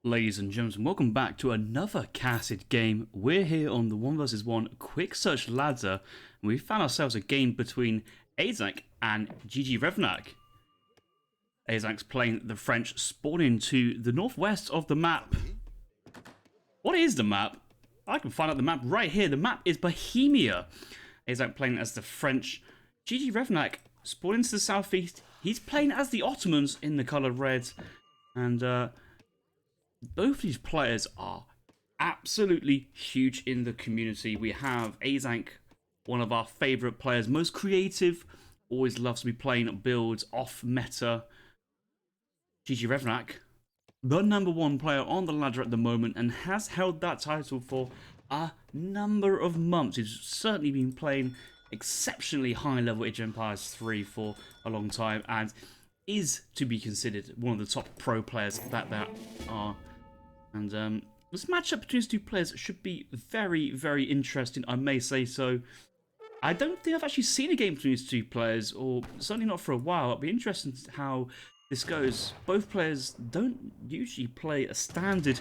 Ladies and gentlemen, welcome back to another casted game. We're here on the 1 vs 1 quick search ladder, and we found ourselves a game between Aizamk and Revnak. Aizank's playing the French, spawning to the northwest of the map. What is the map? I can find out the map right here. The map is Bohemia. Aizamk playing as the French. Revnak spawning to the southeast. He's playing as the Ottomans in the colour red. And both these players are absolutely huge in the community. We have Aizamk, one of our favourite players, most creative, always loves to be playing builds off meta. Revnak, the #1 player on the ladder at the moment, and has held that title for a number of months. He's certainly been playing exceptionally high level Age of Empires 3 for a long time, and is to be considered one of the top pro players that there are. And this matchup between these two players should be very, very interesting, I may say so. I don't think I've actually seen a game between these two players, or certainly not for a while. It'll be interesting how this goes. Both players don't usually play a standard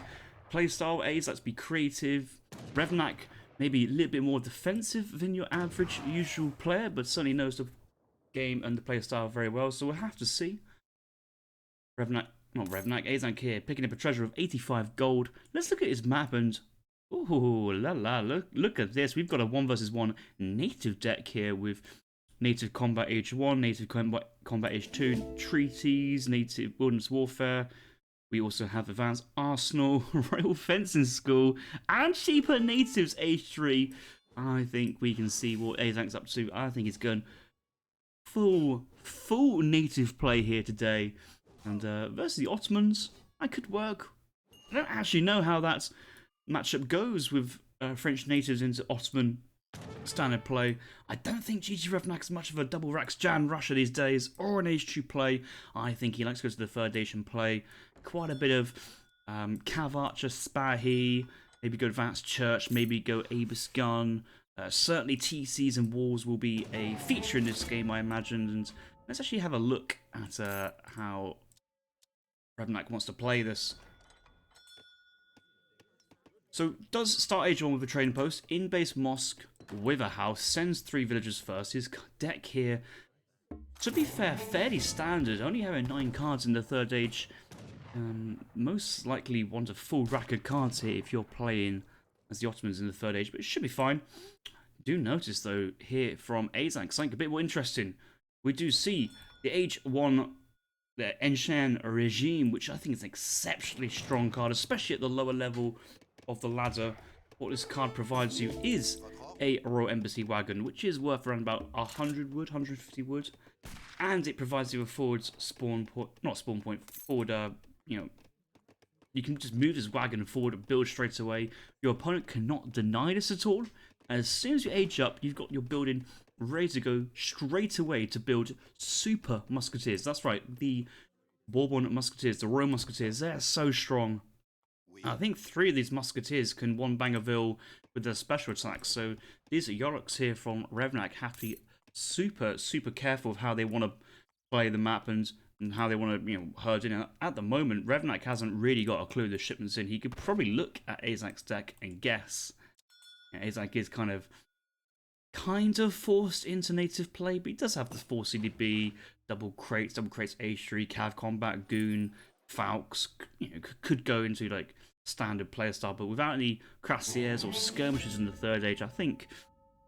playstyle. A's likes to be creative. Revnak maybe a little bit more defensive than your average usual player, but certainly knows the game and the playstyle very well, so we'll have to see. Aizamk here, picking up a treasure of 85 gold. Let's look at his map and... ooh, la la, look at this. We've got a 1 vs 1 native deck here with native combat age 1, native combat age 2, treaties, native wilderness warfare. We also have advanced arsenal, royal fencing school, and cheaper natives age 3. I think we can see what Aizank's up to. I think he's going full native play here today. And versus the Ottomans, I could work. I don't actually know how that matchup goes with French natives into Ottoman standard play. I don't think Revnak's much of a double racks Jan Russia these days, or an H2 play. I think he likes to go to the third nation play. Quite a bit of Cav Archer, Spahi, maybe go Advanced Church, maybe go Abus Gun. Certainly TCs and walls will be a feature in this game, I imagine. And let's actually have a look at how Revnak wants to play this. So, does start Age 1 with a trading post, in-base mosque with a house, sends 3 villagers first. His deck here, to be fair, fairly standard, only having 9 cards in the third age. Most likely want a full rack of cards here if you're playing as the Ottomans in the third age, but it should be fine. Do notice though, here from Aizamk, something a bit more interesting. We do see the Age 1 the Enchain Regime, which I think is an exceptionally strong card, especially at the lower level of the ladder. What this card provides you is a Royal Embassy Wagon, which is worth around about 100 wood, 150 wood. And it provides you a forward spawn point, not spawn point, forward, you can just move this wagon forward and build straight away. Your opponent cannot deny this at all. As soon as you age up, you've got your building ready to go straight away to build super musketeers. That's right, the Bourbon musketeers, the Royal musketeers, they're so strong. I think 3 of these musketeers can one-bang a vill with their special attacks. So these Yoriks here from Revnak have to be super careful of how they want to play the map and how they want to, herd in. At the moment, Revnak hasn't really got a clue the shipment's in. He could probably look at Aizank's deck and guess. Aizamk is kind of forced into native play, but he does have the 4 CDB, double crates H3, Cav Combat, Goon, Falks. Could go into like standard playstyle, but without any Crassiers or skirmishers in the third age, I think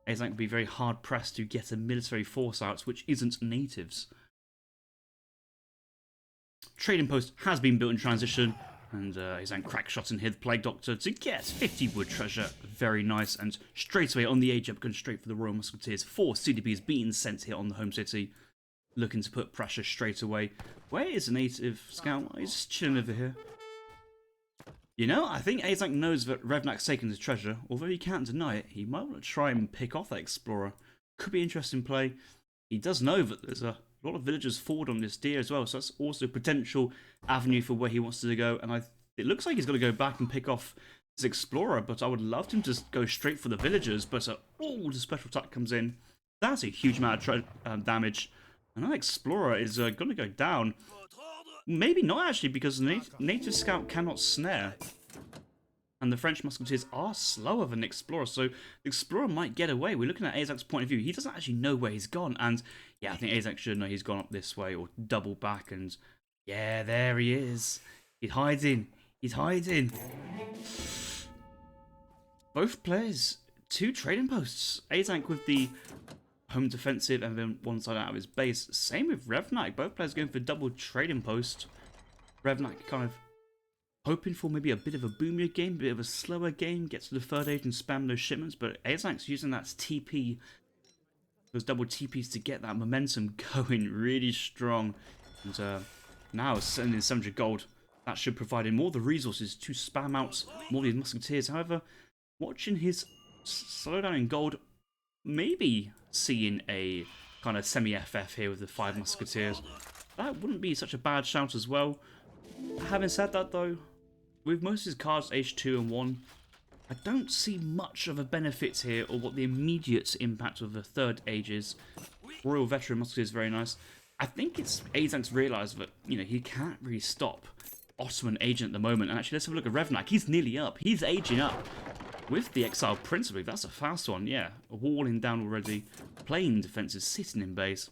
Aizamk would be very hard pressed to get a military force out, which isn't natives. Trading post has been built in transition, and Aizamk crack shot in here, the Plague Doctor, to get 50 wood treasure. Very nice, and straight away on the age up, going straight for the Royal Musketeers. 4 CDBs being sent here on the home city, looking to put pressure straight away. Where is the native scout? He's just chilling over here. I think Aizamk knows that Revnak's taken the treasure, although he can't deny it. He might want to try and pick off that Explorer. Could be interesting play. He does know that there's a lot of villagers forward on this deer as well, so that's also a potential avenue for where he wants to go. And it looks like he's going to go back and pick off his Explorer, but I would love him to just go straight for the villagers. But the special attack comes in. That's a huge amount of damage, and that Explorer is going to go down. maybe not actually, because the native scout cannot snare. And the French musketeers are slower than the explorer, so the explorer might get away. We're looking at Aizamk's point of view. He doesn't actually know where he's gone, and yeah, I think Aizamk should know he's gone up this way or double back, and yeah, there he is. He's hiding. He's hiding. Both players, 2 trading posts. Aizamk with the home defensive and then one side out of his base. Same with Revnak. Both players going for double trading post. Revnak kind of hoping for maybe a bit of a Bohemia game, a bit of a slower game, get to the 3rd age and spam those shipments, but Aizank's using that TP, those double TPs to get that momentum going really strong. And now sending 700 gold, that should provide him more the resources to spam out more of these musketeers. However, watching his slowdown in gold, maybe seeing a kind of semi-FF here with the 5 musketeers, that wouldn't be such a bad shout as well. Having said that though, with most of his cards age 2 and 1, I don't see much of a benefit here, or what the immediate impact of the 3rd age is. Royal Veteran Musketeer is very nice. I think it's Aizank's realised that, you know, he can't really stop Ottoman Agent at the moment. And actually, let's have a look at Revnak. He's nearly up. He's aging up. With the Exiled Prince, I believe that's a fast one, yeah. Walling down already. Playing defences, sitting in base.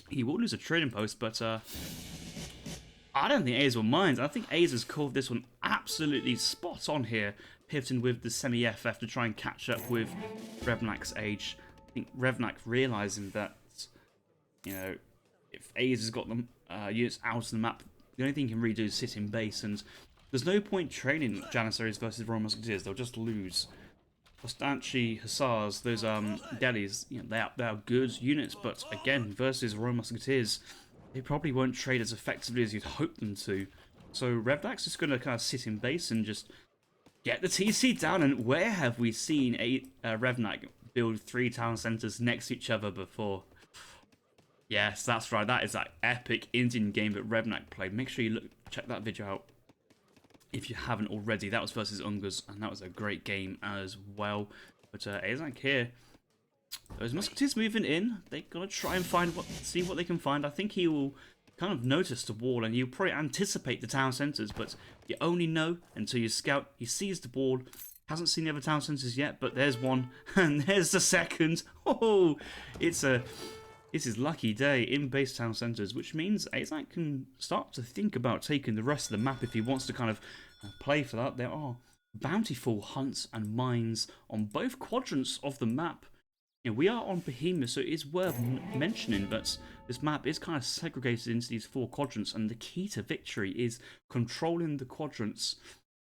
He will lose a trading post, but I don't think Aza will mind. I think Aza's called this one absolutely spot on here, pivoting with the semi-FF to try and catch up with Revnak's age. I think Revnak realising that, you know, if Aza's got them units out of the map, the only thing he can really do is sit in base, and there's no point training Janissaries versus Royal Musketeers. They'll just lose. Ostanchi Hussars, those delis, you know, they are good units, but again, versus Royal Musketeers, they probably won't trade as effectively as you'd hope them to. So Revnak's just going to kind of sit in base and just get the TC down. And where have we seen a Revnak build 3 town centres next to each other before? Yes, that's right. That is that epic Indian game that Revnak played. Make sure you check that video out if you haven't already. That was versus Ungas, and that was a great game as well. But Aizamk here, those musketeers moving in, they're gonna try and see what they can find. I think he will kind of notice the wall, and he'll probably anticipate the town centres, but you only know until you scout. He sees the wall, hasn't seen the other town centres yet, but there's one, and there's the second. Oh, it's his lucky day in base town centres, which means Aizamk can start to think about taking the rest of the map if he wants to kind of play for that. There are bountiful hunts and mines on both quadrants of the map. You know, we are on Bohemia, so it's worth mentioning that this map is kind of segregated into these 4 quadrants, and the key to victory is controlling the quadrants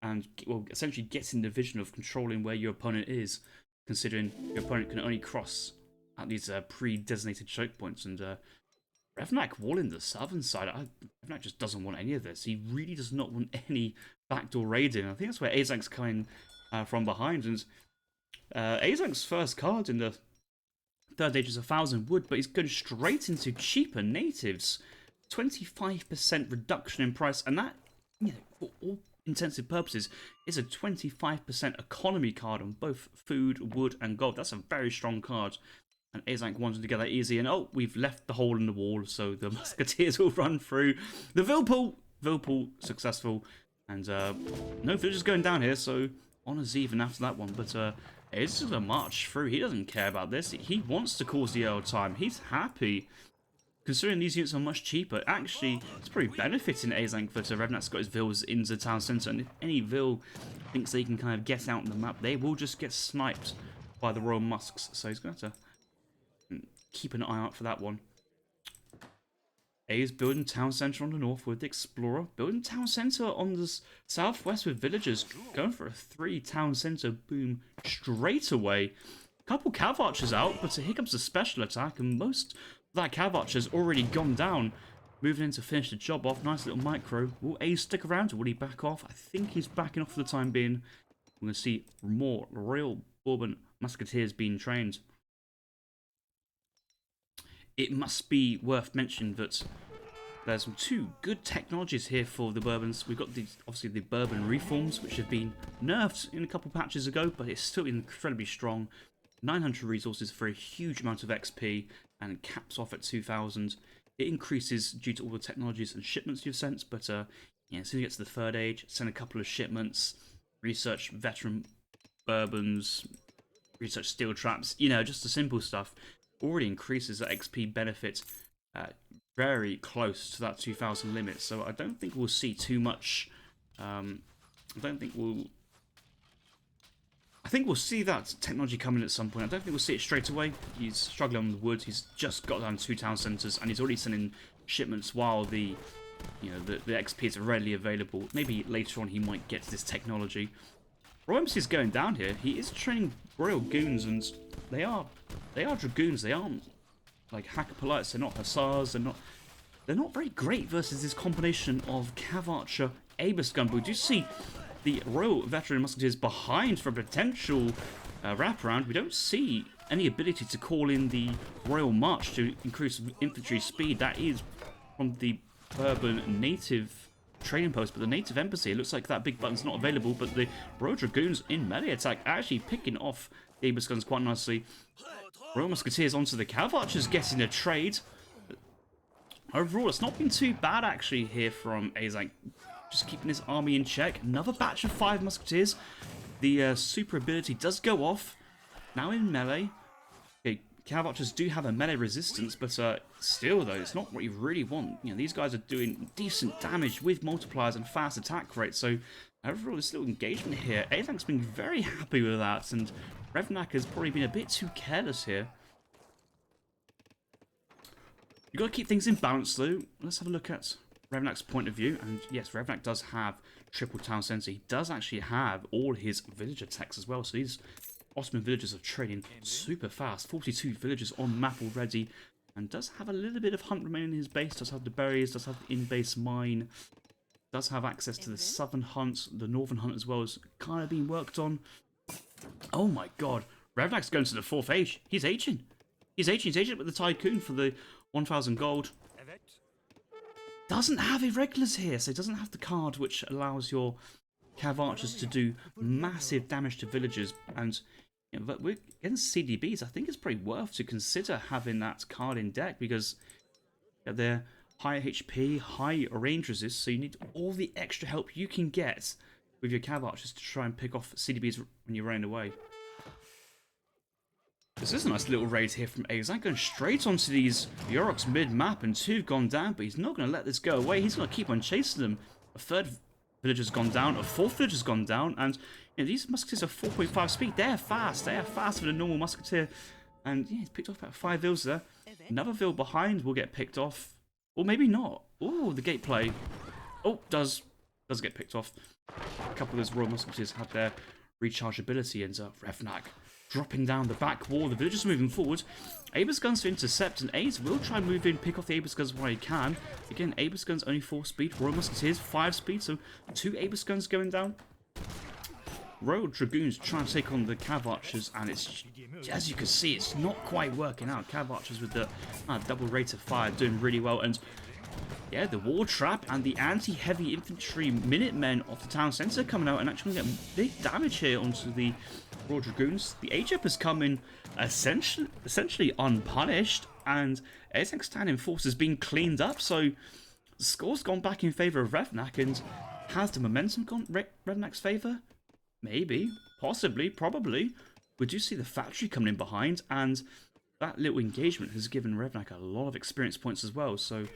and, well, essentially getting the vision of controlling where your opponent is, considering your opponent can only cross at these pre-designated choke points. And Revnak walling the southern side, Revnak just doesn't want any of this. He really does not want any backdoor raiding. I think that's where Aizank's coming from behind, and Aizank's first card in the 3rd age is 1,000 wood, but he's going straight into cheaper natives. 25% reduction in price, and that, you know, for all intensive purposes, is a 25% economy card on both food, wood, and gold. That's a very strong card, and Aizamk wanted to get that easy. And oh, we've left the hole in the wall, so the musketeers will run through. The Vilpool successful, and no villagers going down here, so honours even after that one. But it's just a march through. He doesn't care about this. He wants to cause the earl time. He's happy. Considering these units are much cheaper, actually, it's probably benefiting Aizamk that Revnak's got his vills into the town centre, and if any vill thinks they can kind of get out on the map, they will just get sniped by the Royal Musks. So he's going to have to keep an eye out for that one. A is building town centre on the north with the Explorer, building town centre on the southwest with villagers, going for a 3 town centre boom straight away. Couple cav archers out, but here comes the special attack, and most of that cav archer's already gone down. Moving in to finish the job off. Nice little micro. Will A stick around, or will he back off? I think he's backing off for the time being. We're going to see more Royal Bourbon Musketeers being trained. It must be worth mentioning that there's 2 good technologies here for the Bourbons. We've got obviously the Bourbon Reforms, which have been nerfed in a couple patches ago, but it's still incredibly strong. 900 resources for a huge amount of XP, and caps off at 2,000. it increases due to all the technologies and shipments you've sent, but yeah, as soon as you get to the third age, send a couple of shipments, research veteran bourbons, research steel traps, you know, just the simple stuff already increases that XP benefit very close to that 2,000 limit. So I don't think we'll see too much. I think we'll see that technology coming at some point. I don't think we'll see it straight away. He's struggling on the wood. He's just got down 2 town centres, and he's already sending shipments while the XP is readily available. Maybe later on he might get to this technology. Royal MC is going down here. He is training Royal Goons, and they are Dragoons. They aren't like Hacker Polites. They're not Hussars. They're not very great versus this combination of Cav Archer, Abus Gun. But we do see the Royal Veteran Musketeers behind for a potential wraparound. We don't see any ability to call in the Royal March to increase infantry speed. That is from the Bourbon native training post, but the native embassy, it looks like that big button's not available, but the Royal Dragoons in melee attack actually picking off the Abus Guns quite nicely. Royal Musketeers onto the Cav Archers getting a trade. Overall, it's not been too bad actually here from Aizamk. Just keeping his army in check. Another batch of 5 Musketeers. The super ability does go off. Now in melee. Okay, Cav Archers do have a melee resistance, but still though, it's not what you really want. You know, these guys are doing decent damage with multipliers and fast attack rates, so overall this little engagement here, Aizamk's been very happy with that, and Revnak has probably been a bit too careless here. You've got to keep things in balance though. Let's have a look at Revnak's point of view, and yes, Revnak does have triple town centre. He does actually have all his villager techs as well, so these Ottoman villagers are trading super fast. 42 villagers on map already, and does have a little bit of hunt remaining in his base. Does have the berries, does have the in-base mine, does have access to the southern hunt, the northern hunt as well is kind of being worked on. Oh my god, Revnak's going to the 4th age. He's aging. He's aging with the Tycoon for the 1,000 gold. Doesn't have irregulars here, so he doesn't have the card which allows your Cav Archers to do massive damage to villagers. And you know, but against CDBs, I think it's pretty worth to consider having that card in deck, because they're high HP, high range resist, so you need all the extra help you can get with your Cav Archers to try and pick off CDBs when you're running away. This is a nice little raid here from Aizamk, going straight onto these Yoroks mid-map, and 2 have gone down, but he's not going to let this go away. He's going to keep on chasing them. A 3rd villager's gone down, a 4th villager's gone down, and you know, these musketeers are 4.5 speed. They're fast. They are faster than a normal musketeer. And yeah, he's picked off about 5 vills there. Another vill behind will get picked off. Or maybe not. Oh, the gate play. Oh, does get picked off. A couple of those Royal Musketeers had their rechargeability, and Revnak dropping down the back wall. The villagers moving forward. Abus Guns to intercept, and Ace will try and move in, pick off the Abus Guns while he can. Again, Abus Guns only 4 speed, Royal Musketeers 5 speed, so 2 Abus Guns going down. Royal Dragoons trying to take on the Cav Archers, and it's, as you can see, it's not quite working out. Cav Archers with the double rate of fire doing really well, and yeah, the War Trap and the anti-heavy infantry Minutemen off the town centre coming out and actually getting big damage here onto the Royal Dragoons. The HF has come in essentially unpunished, and Aizamk's standing force has been cleaned up, so the score's gone back in favour of Revnak. And has the momentum gone Revnak's favour? Maybe, possibly, probably. We do see the factory coming in behind, and that little engagement has given Revnak a lot of experience points as well, so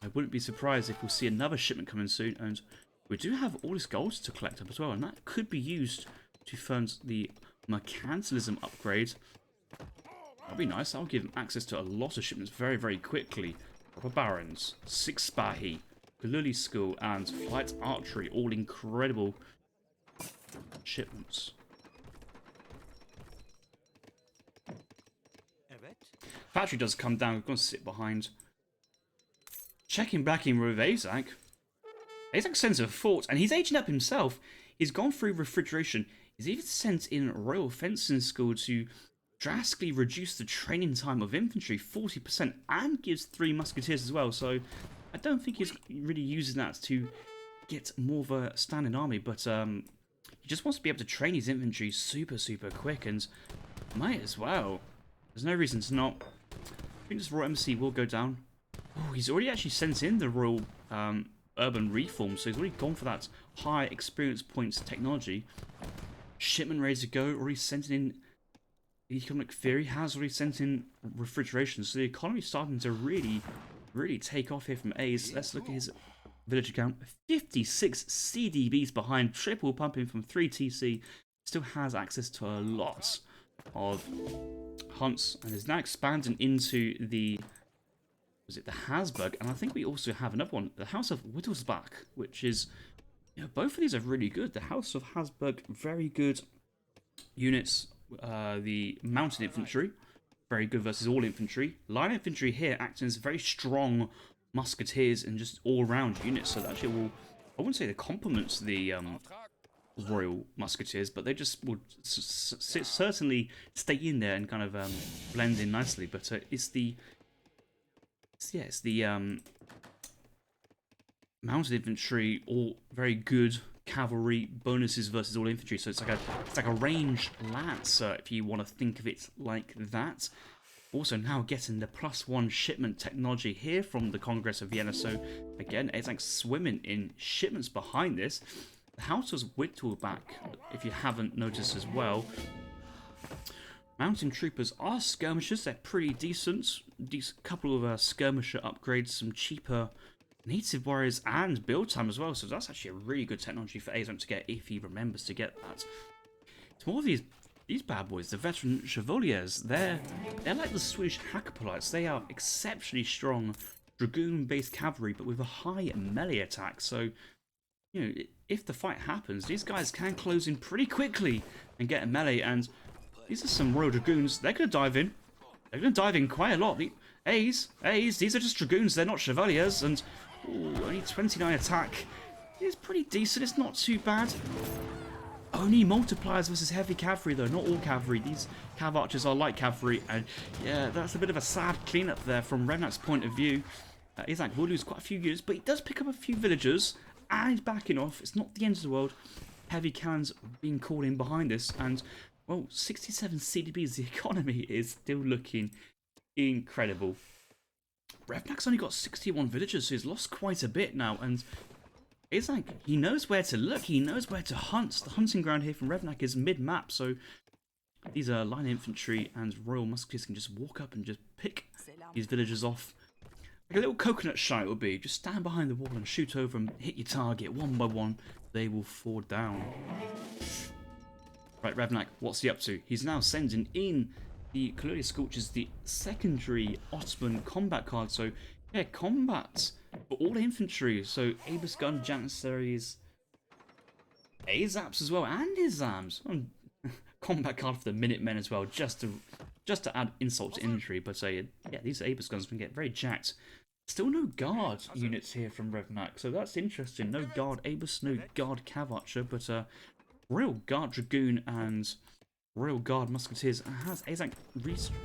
I wouldn't be surprised if we'll see another shipment coming soon. And we do have all this gold to collect up as well, and that could be used to fund the mercantilism upgrade. That'll be nice. That'll give them access to a lot of shipments very, very quickly. Proper Barons, 6 Spahi, Galuli School, and Flight Archery, all incredible shipments. Factory does come down. We're going to sit behind. Checking back in with Aizamk. Aizamk sends a fort, and he's aging up himself. He's gone through refrigeration. He's even sent in Royal Fencing School to drastically reduce the training time of infantry 40%, and gives 3 musketeers as well. So I don't think he's really using that to get more of a standing army, but he just wants to be able to train his infantry super, super quick, and might as well. There's no reason to not. I think this Royal MC will go down. Oh, he's already actually sent in the Royal Urban Reform, so he's already gone for that high experience points technology. Shipment ready to go, already sent in economic theory, has already sent in refrigeration, so the economy's starting to really take off here from A's. Let's look at his villager count. 56 CDBs behind, triple pumping from 3 TC. Still has access to a lot of hunts and is now expanding into the, was it the Hasburg? And I think we also have another one, the House of Wittelsbach, which is, you know, both of these are really good. The House of Hasburg, very good units. The mounted infantry, very good versus all infantry. Line infantry here acting as very strong musketeers and just all-round units. So that actually will, I wouldn't say they complement the Royal Musketeers, but they just would certainly stay in there and kind of blend in nicely. But it's the mounted infantry, all very good cavalry bonuses versus all infantry. So it's like a ranged lancer if you want to think of it like that. Also now getting the +1 shipment technology here from the Congress of Vienna. So again, it's like swimming in shipments behind this. The House was Wittelsbach, if you haven't noticed as well. Mountain troopers are skirmishers. They're pretty decent. Couple of skirmisher upgrades, some cheaper native warriors and build time as well. So that's actually a really good technology for Aizamk to get if he remembers to get that. It's more of these bad boys, the veteran chevaliers. They're like the Swedish Hackapolites. They are exceptionally strong dragoon-based cavalry, but with a high melee attack. So, you know, if the fight happens, these guys can close in pretty quickly and get a melee. And these are some Royal Dragoons. They're going to dive in. They're going to dive in quite a lot. The A's, these are just Dragoons. They're not Chevaliers. And ooh, only 29 attack. It's pretty decent. It's not too bad. Only multipliers versus heavy cavalry, though. Not all cavalry. These cav archers are light cavalry. And yeah, that's a bit of a sad cleanup there from Revnak's point of view. Aizamk will lose quite a few units, but he does pick up a few villagers. And he's backing off. It's not the end of the world. Heavy cannons being called in behind this. And, well, 67 CDBs. The economy is still looking incredible. Revnak's only got 61 villagers, so he's lost quite a bit now. And it's like he knows where to look. He knows where to hunt. The hunting ground here from Revnak is mid-map. So these are line infantry and Royal Musketeers can just walk up and just pick these villagers off. Like a little coconut shot it would be. Just stand behind the wall and shoot over them, hit your target one by one. They will fall down. Right, Revnak, what's he up to? He's now sending in the Kalurius Scorches, the secondary Ottoman combat card. So, yeah, combat for all infantry. So, Abus Gun, Janissaries, Azaps as well, and Izams. Combat card for the Minutemen as well, just to add insult to injury. But yeah, these Abus Guns can get very jacked. Still no guard units here from Revnak, so that's interesting. No guard Abus, no guard Cav Archer, but Royal Guard Dragoon and Royal Guard Musketeers. Has Aizamk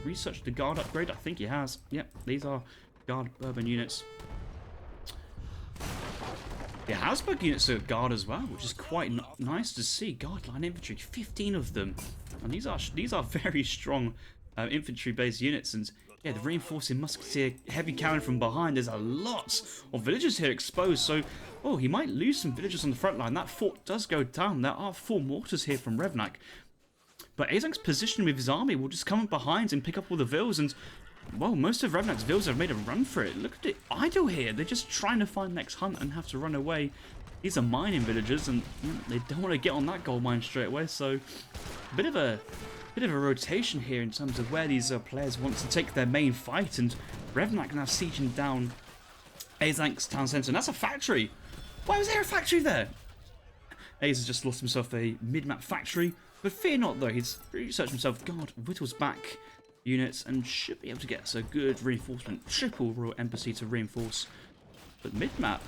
researched the guard upgrade? I think he has. Yep, these are guard urban units. The Hasburg units are guard as well, which is quite nice to see. Guard line infantry, 15 of them, and these are very strong infantry-based units. And yeah, the reinforcing musketeer heavy cannon from behind. There's a lot of villagers here exposed. So, oh, he might lose some villagers on the front line. That fort does go down. There are 4 mortars here from Revnak. But Aizamk's position with his army will just come up behind and pick up all the vills. And, well, most of Revnak's vills have made a run for it. Look at it idle here. They're just trying to find the next hunt and have to run away. These are mining villagers, and they don't want to get on that gold mine straight away. So, a bit of a rotation here in terms of where these players want to take their main fight. And Revnak now sieging down Aizank's town centre. And that's a factory. Why was there a factory there? Aiz has just lost himself a mid-map factory. But fear not, though. He's researched himself guard Wittelsbach units and should be able to get us a good reinforcement. Triple Royal Embassy to reinforce. But mid-map,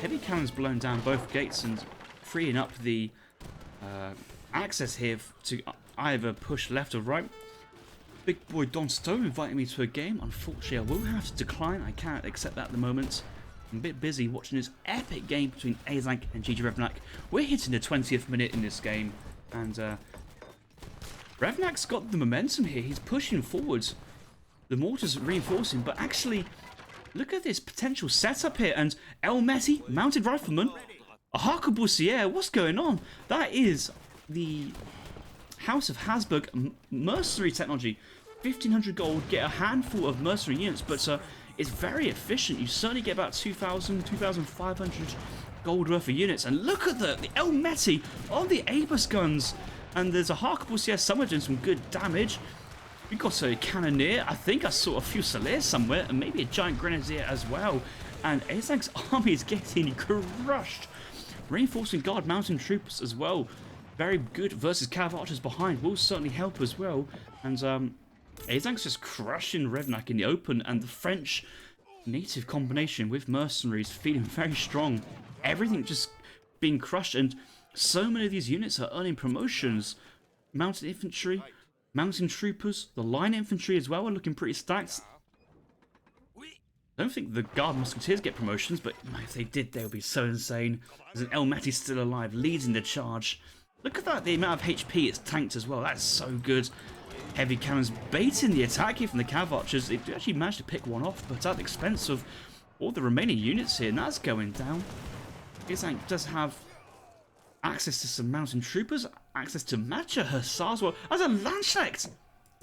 heavy cannons blowing down both gates and freeing up the access here to either push left or right. Big boy Don Stowe inviting me to a game. Unfortunately, I will have to decline. I can't accept that at the moment. I'm a bit busy watching this epic game between Aizamk and GG Revnak. We're hitting the 20th minute in this game, and Revnak's got the momentum here. He's pushing forwards. The mortars reinforcing, but actually, Look at this potential setup here, and El Meti, mounted rifleman, a Harkebusier, what's going on? That is the House of Habsburg mercenary technology. 1500 gold, get a handful of mercenary units, but it's very efficient. You certainly get about 2,000, 2,500 gold worth of units. And look at the El Meti on the Abus guns. And there's a Harkebusier somewhere doing some good damage. We got a Cannoneer. I think I saw a Fusilier somewhere, and maybe a Giant Grenadier as well. And Aizank's army is getting crushed. Reinforcing Guard Mountain Troops as well. Very good versus Cav Archers behind will certainly help as well. And Aizank's just crushing Revnak in the open, and the French native combination with mercenaries feeling very strong. Everything just being crushed, and so many of these units are earning promotions. Mounted infantry, mountain troopers, the line infantry as well are looking pretty stacked. I don't think the Guard Musketeers get promotions, but if they did, they would be so insane. There's an El Meti still alive, leading the charge. Look at that, the amount of HP it's tanked as well. That's so good. Heavy cannons baiting the attack here from the Cav Archers. They actually managed to pick one off, but at the expense of all the remaining units here, and that's going down. Aizamk does have access to some mountain troopers, access to Matcha Hussars. Well, there's a Landsknecht!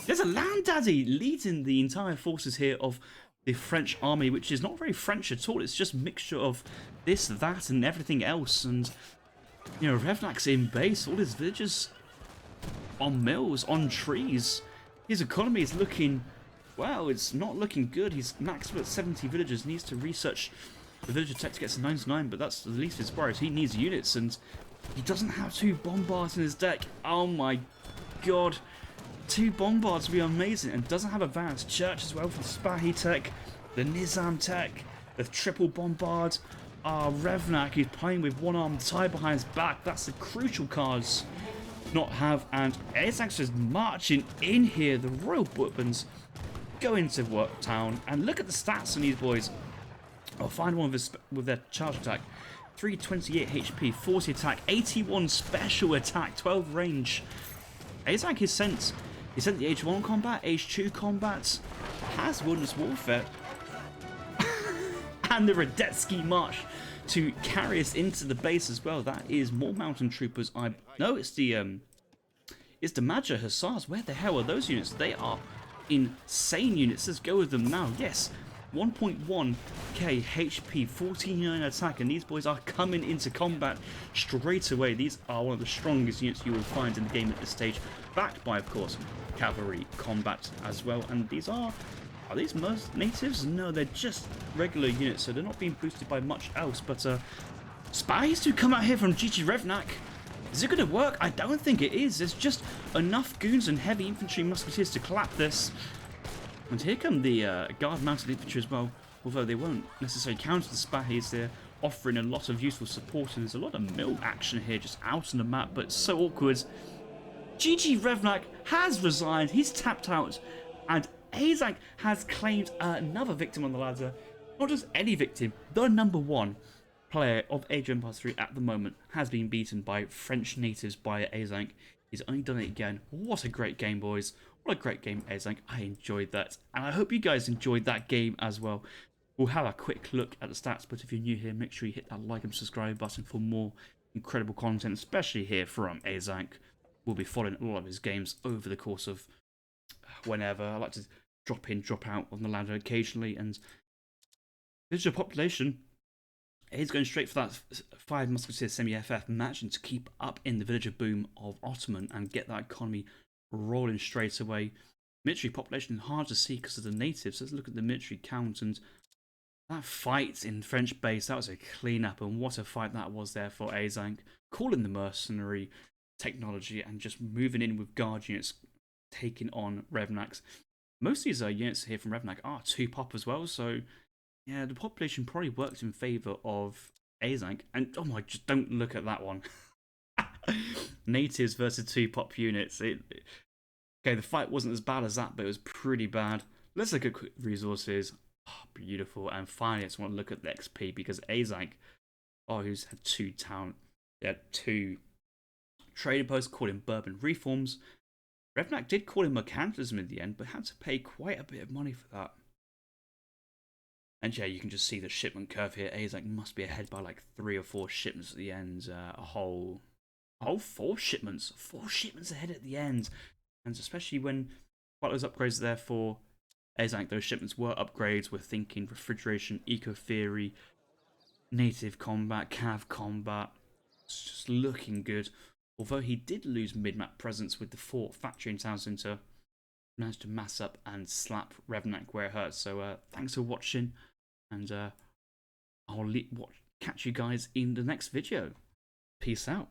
There's a Land Daddy leading the entire forces here of the French army, which is not very French at all. It's just a mixture of this, that, and everything else. And, you know, Revnak's in base, all his villagers on mills, on trees. His economy is looking, well, it's not looking good. He's maxed at 70 villagers, needs to research the villager tech to get to 99, but that's the least of his worries. He needs units, and he doesn't have 2 bombards in his deck. Oh my god. 2 bombards would be amazing, and doesn't have advanced church as well for the Spahi tech, the Nizam tech, the triple bombard. Revnak, he's playing with one arm tied behind his back. That's the crucial cards not have, and Aizank's just marching in here. The Royal Bourbons go into work town, and look at the stats on these boys. I'll find one with their charge attack. 328 HP, 40 attack, 81 special attack, 12 range. Aizamk is sent. He sent the Age 1 combat, Age 2 combat, has Wilderness Warfare, and the Radetzky March to carry us into the base as well. That is more mountain troopers. No, it's the Matcha Hussars. Where the hell are those units? They are insane units. Let's go with them now. Yes, 1.1k HP, 49 attack, and these boys are coming into combat straight away. These are one of the strongest units you will find in the game at this stage, backed by, of course, cavalry combat as well. And these are these natives? No, they're just regular units, so they're not being boosted by much else. But spies to come out here from GG Revnak. Is it going to work? I don't think it is. There's just enough goons and heavy infantry musketeers to clap this. And here come the guard mounted infantry as well, although they won't necessarily counter the Spahis. They're offering a lot of useful support, and there's a lot of mill action here just out on the map, but it's so awkward. GG Revnak has resigned, he's tapped out, and Aizamk has claimed another victim on the ladder. Not just any victim, the #1 player of Age of Empires 3 at the moment has been beaten by French natives by Aizamk. He's only done it again. What a great game, boys. What a great game, Aizamk. I enjoyed that. And I hope you guys enjoyed that game as well. We'll have a quick look at the stats, but if you're new here, make sure you hit that like and subscribe button for more incredible content, especially here from Aizamk. We'll be following a lot of his games over the course of whenever. I like to drop in, drop out on the ladder occasionally, and villager population is going straight for that 5 Musketeer semi-FF match and to keep up in the villager boom of Ottoman and get that economy rolling straight away. Military population hard to see because of the natives. Let's look at the military count, and that fight in French base, that was a clean up, and what a fight that was there for Aizamk, calling the mercenary technology and just moving in with guard units, taking on Revnak's. Most of these units here from Revnak are 2-pop as well, so yeah, the population probably works in favour of Aizamk. And oh my, just don't look at that one. Natives versus 2-pop units. Okay, the fight wasn't as bad as that, but it was pretty bad. Let's look at quick resources. Oh, beautiful. And finally, I just want to look at the XP, because Aizamk, who's had 2 town, they had 2 trading posts called in Bourbon Reforms. Revnak did call him mercantilism in the end, but had to pay quite a bit of money for that. And yeah, you can just see the shipment curve here. Aizamk must be ahead by like 3 or 4 shipments at the end. A whole 4 shipments. 4 shipments ahead at the end. And especially when quite those upgrades there for Aizamk, those shipments were upgrades. We're thinking refrigeration, eco theory, native combat, cav combat. It's just looking good. Although he did lose mid-map presence with the fort factory in town centre, managed to mass up and slap Revnak where it hurts. So thanks for watching, and I'll catch you guys in the next video. Peace out.